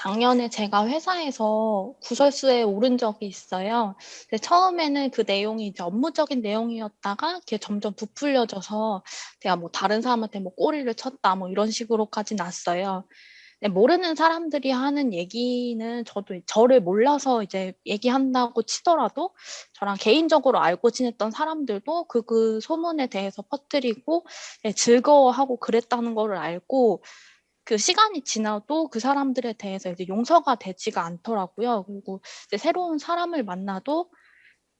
작년에 제가 회사에서 구설수에 오른 적이 있어요. 근데 처음에는 그 내용이 이제 업무적인 내용이었다가 그게 점점 부풀려져서 제가 뭐 다른 사람한테 뭐 꼬리를 쳤다 뭐 이런 식으로까지 났어요. 근데 모르는 사람들이 하는 얘기는 저도 저를 몰라서 이제 얘기한다고 치더라도 저랑 개인적으로 알고 지냈던 사람들도 그 소문에 대해서 퍼뜨리고 즐거워하고 그랬다는 거를 알고 그 시간이 지나도 그 사람들에 대해서 이제 용서가 되지가 않더라고요. 그리고 이제 새로운 사람을 만나도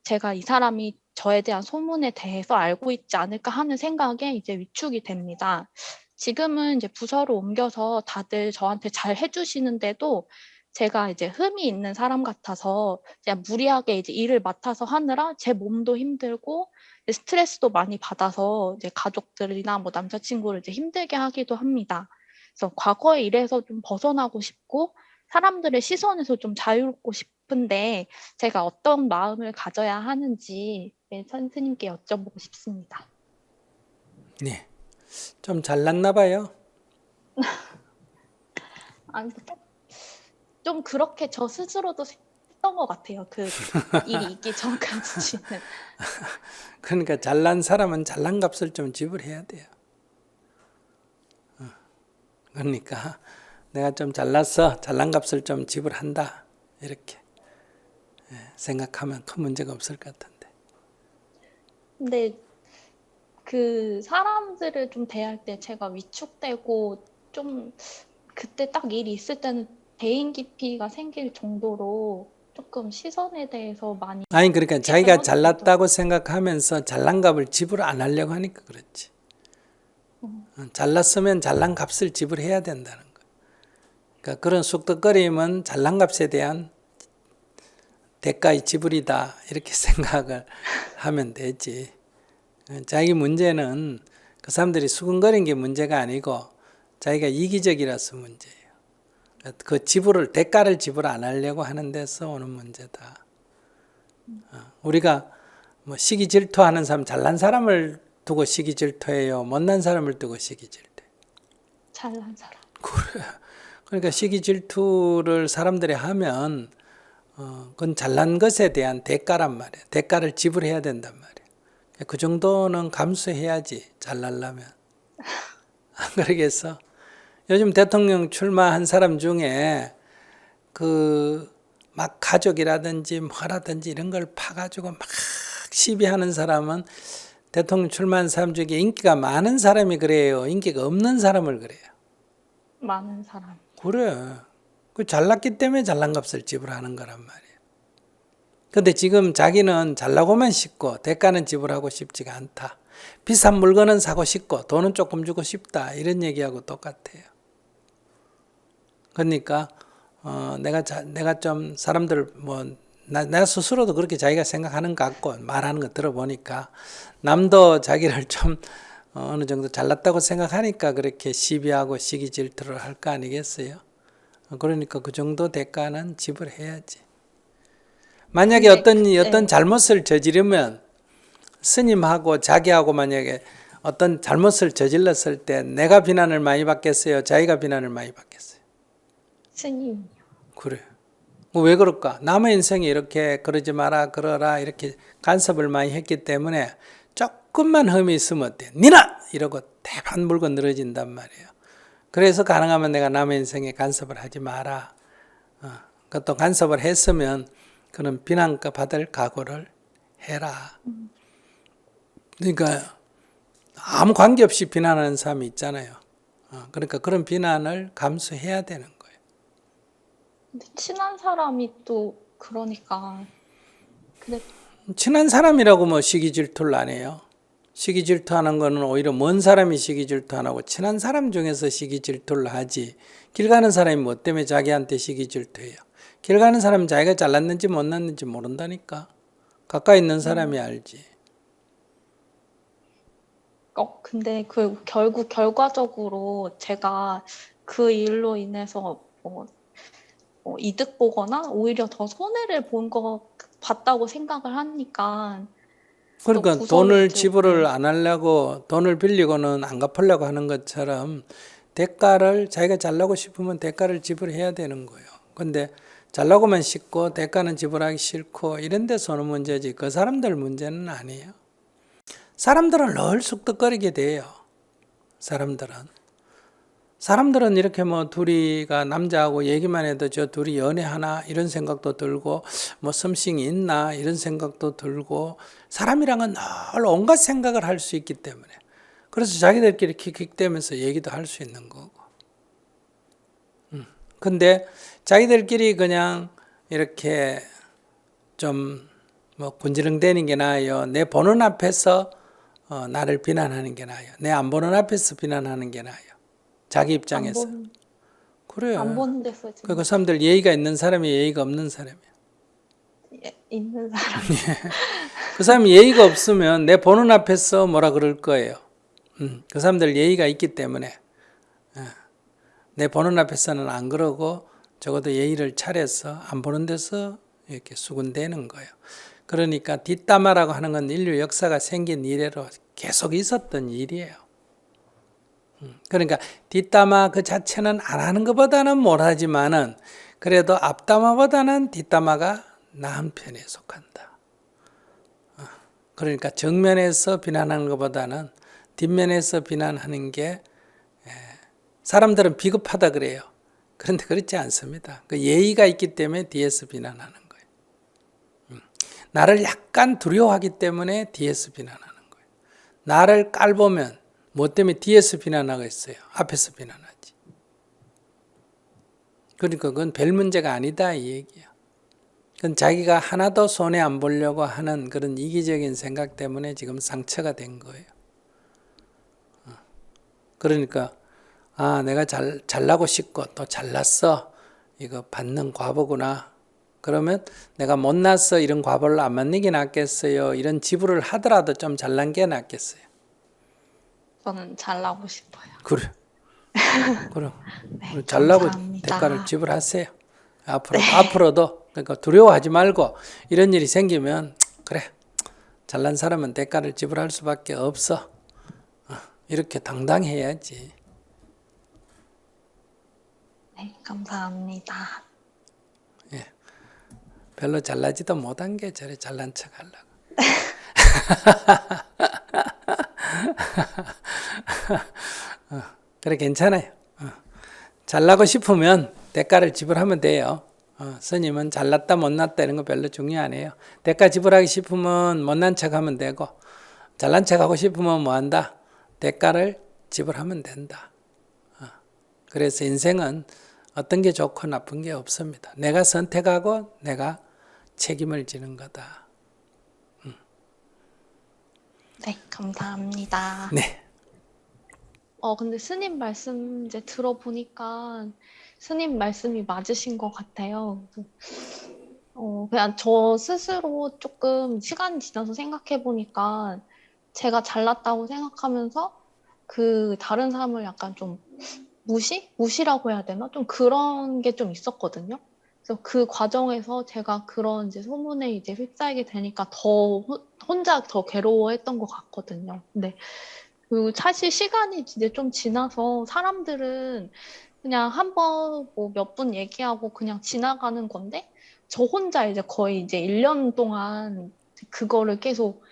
제가 이 사람이 저에 대한 소문에 대해서 알고 있지 않을까 하는 생각에 이제 위축이 됩니다. 지금은 이제 부서를 옮겨서 다들 저한테 잘 해주시는데도 제가 이제 흠이 있는 사람 같아서 그냥 무리하게 이제 일을 맡아서 하느라 제 몸도 힘들고 스트레스도 많이 받아서 이제 가족들이나 뭐 남자친구를 이제 힘들게 하기도 합니다. 그래서 과거의 일에서 좀 벗어나고 싶고 사람들의 시선에서 좀 자유롭고 싶은데 제가 어떤 마음을 가져야 하는지 선생님께 여쭤보고 싶습니다. 네, 좀 잘났나 봐요. 아니, 좀 그렇게 저 스스로도 했던 것 같아요. 그 일이 있기 전까지는. 그러니까 잘난 사람은 잘난 값을 좀 지불해야 돼요. 그러니까 내가 좀 잘났어, 잘난 값을 좀 지불한다, 이렇게 생각하면 큰 문제가 없을 것 같은데. 근데 그 사람들을 좀 대할 때 제가 위축되고 좀 그때 딱 일이 있을 때는 대인 기피가 생길 정도로 조금 시선에 대해서 많이 아니, 그러니까 의식을 자기가 하게 되더라고요. 잘났다고 생각하면서 잘난 값을 지불 안 하려고 하니까 그렇지. 잘났으면 잘난 값을 지불해야 된다는 거예요. 그러니까 그런 쑥덕거림은 잘난 값에 대한 대가의 지불이다, 이렇게 생각을 하면 되지. 자기 문제는 그 사람들이 수근거린 게 문제가 아니고 자기가 이기적이라서 문제예요. 그 지불을, 대가를 지불 안 하려고 하는 데서 오는 문제다. 우리가 뭐 시기 질투하는 사람, 잘난 사람을 두고 시기 질투해요, 못난 사람을 두고 시기 질투해요. 잘난 사람. 그러니까 시기 질투를 사람들이 하면 그건 잘난 것에 대한 대가란 말이에요. 대가를 지불해야 된단 말이에요. 그 정도는 감수해야지, 잘나려면. 안 그러겠어? 요즘 대통령 출마한 사람 중에 막 가족이라든지 뭐라든지 이런 걸 파가지고 막 시비하는 사람은 대통령 출마한 사람 중에 인기가 많은 사람이 그래요, 인기가 없는 사람을 그래요? 많은 사람. 그래. 그 잘났기 때문에 잘난 값을 지불하는 거란 말이에요. 근데 지금 자기는 잘나고만 싶고 대가는 지불하고 싶지가 않다. 비싼 물건은 사고 싶고 돈은 조금 주고 싶다, 이런 얘기하고 똑같아요. 그러니까 내가 좀 사람들 나 스스로도 그렇게 자기가 생각하는 것 같고 말하는 거 들어보니까 남도 자기를 좀 어느 정도 잘났다고 생각하니까 그렇게 시비하고 시기 질투를 할 거 아니겠어요? 그러니까 그 정도 대가는 지불해야지. 만약에 어떤 잘못을 저지르면 스님하고 자기하고 만약에 어떤 잘못을 저질렀을 때 내가 비난을 많이 받겠어요, 자기가 비난을 많이 받겠어요? 스님. 그래. 왜 그럴까? 남의 인생에 이렇게 그러지 마라, 그러라, 이렇게 간섭을 많이 했기 때문에 조금만 흠이 있으면 어때? 니나! 이러고 대판 물고 늘어진단 말이에요. 그래서 가능하면 내가 남의 인생에 간섭을 하지 마라. 또 간섭을 했으면 그런 비난가 받을 각오를 해라. 그러니까 아무 관계없이 비난하는 사람이 있잖아요. 그러니까 그런 비난을 감수해야 되는 거예요. 근데 친한 사람이 또 그러니까 근데 친한 사람이라고 뭐 시기 질투를 안 해요. 시기 질투하는 거는 오히려 먼 사람이 시기 질투 안 하고 친한 사람 중에서 시기 질투를 하지, 길 가는 사람이 뭐 때문에 자기한테 시기 질투해요? 길 가는 사람은 자기가 잘났는지 못났는지 모른다니까. 가까이 있는 사람이 알지. 근데 그 결국 결과적으로 제가 그 일로 인해서 이득 보거나 오히려 더 손해를 봤다고 생각을 하니까 또 그러니까 부서를 돈을 이제 지불을 안 하려고 돈을 빌리고는 안 갚으려고 하는 것처럼 대가를 자기가 잘나고 싶으면 대가를 지불해야 되는 거예요. 근데 잘나고만 싶고 대가는 지불하기 싫고 이런 데서 오는 문제지 그 사람들 문제는 아니에요. 사람들은 늘 쑥덕거리게 돼요. 사람들은 이렇게 뭐 둘이가 남자하고 얘기만 해도 저 둘이 연애하나 이런 생각도 들고 뭐 썸씽이 있나 이런 생각도 들고 사람이랑은 늘 온갖 생각을 할 수 있기 때문에 그래서 자기들끼리 킥킥대면서 얘기도 할 수 있는 거고. 근데 자기들끼리 그냥 이렇게 좀 뭐 군지렁대는 게 나아요. 내 보는 앞에서 나를 비난하는 게 나아요. 내 안 보는 앞에서 비난하는 게 나아요. 자기 안 입장에서. 보는, 안 그래요. 보는 데서 그 지금 사람들 예의가 있는 사람이 예의가 없는 사람이야. 있는 사람. 그 사람이 예의가 없으면 내 보는 앞에서 뭐라 그럴 거예요. 그 사람들 예의가 있기 때문에 내 보는 앞에서는 안 그러고 적어도 예의를 차려서 안 보는 데서 이렇게 수군대는 거예요. 그러니까 뒷담화라고 하는 건 인류 역사가 생긴 이래로 계속 있었던 일이에요. 그러니까 뒷담화 그 자체는 안 하는 것보다는 못하지만은 그래도 앞담화보다는 뒷담화가 나은 편에 속한다. 그러니까 정면에서 비난하는 것보다는 뒷면에서 비난하는 게 사람들은 비겁하다 그래요. 그런데 그렇지 않습니다. 그 예의가 있기 때문에 뒤에서 비난하는 거예요. 나를 약간 두려워하기 때문에 뒤에서 비난하는 거예요. 나를 깔보면 뭐 때문에 뒤에서 비난하겠어요? 앞에서 비난하지. 그러니까 그건 별 문제가 아니다 이 얘기야. 그건 자기가 하나도 손해 안 보려고 하는 그런 이기적인 생각 때문에 지금 상처가 된 거예요. 그러니까 내가 잘나고 싶고 또 잘났어. 이거 받는 과보구나. 그러면 내가 못났어 이런 과보를 안 받는 게 낫겠어요. 이런 지불을 하더라도 좀 잘난 게 낫겠어요. 저는 잘나고 싶어요. 그래. 그럼 네, 잘나고 대가를 감사합니다. 지불하세요. 네, 앞으로도 그러니까 두려워하지 말고 이런 일이 생기면 그래. 잘난 사람은 대가를 지불할 수밖에 없어. 이렇게 당당해야지. 네, 감사합니다. 별로 잘나지도 못한 게 저래 잘난 척 하려고. 그래 괜찮아요. 잘나고 싶으면 대가를 지불하면 돼요. 스님은 잘났다 못났다 이런 거 별로 중요 안 해요. 대가 지불하기 싶으면 못난 척 하면 되고 잘난 척 하고 싶으면 뭐 한다? 대가를 지불하면 된다. 그래서 인생은 어떤 게 좋고 나쁜 게 없습니다. 내가 선택하고 내가 책임을 지는 거다. 네, 감사합니다. 네. 근데 스님 말씀 이제 들어보니까 스님 말씀이 맞으신 것 같아요. 그냥 저 스스로 조금 시간이 지나서 생각해 보니까 제가 잘났다고 생각하면서 그 다른 사람을 약간 좀 무시라고 해야 되나? 좀 그런 게 좀 있었거든요. 그래서 그 과정에서 제가 그런 이제 소문에 이제 휩싸이게 되니까 더 혼자 더 괴로워했던 것 같거든요. 근데 그 사실 시간이 이제 좀 지나서 사람들은 그냥 한번 뭐 몇 분 얘기하고 그냥 지나가는 건데 저 혼자 이제 거의 이제 1년 동안 그거를 계속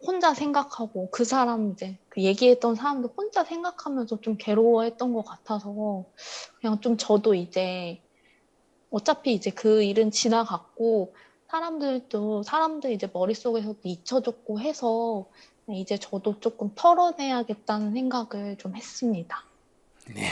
혼자 생각하고 그 사람 이제 그 얘기했던 사람도 혼자 생각하면서 좀 괴로워했던 것 같아서 그냥 좀 저도 이제 어차피 이제 그 일은 지나갔고 사람들 이제 머릿속에서도 잊혀졌고 해서 이제 저도 조금 털어내야겠다는 생각을 좀 했습니다. 네.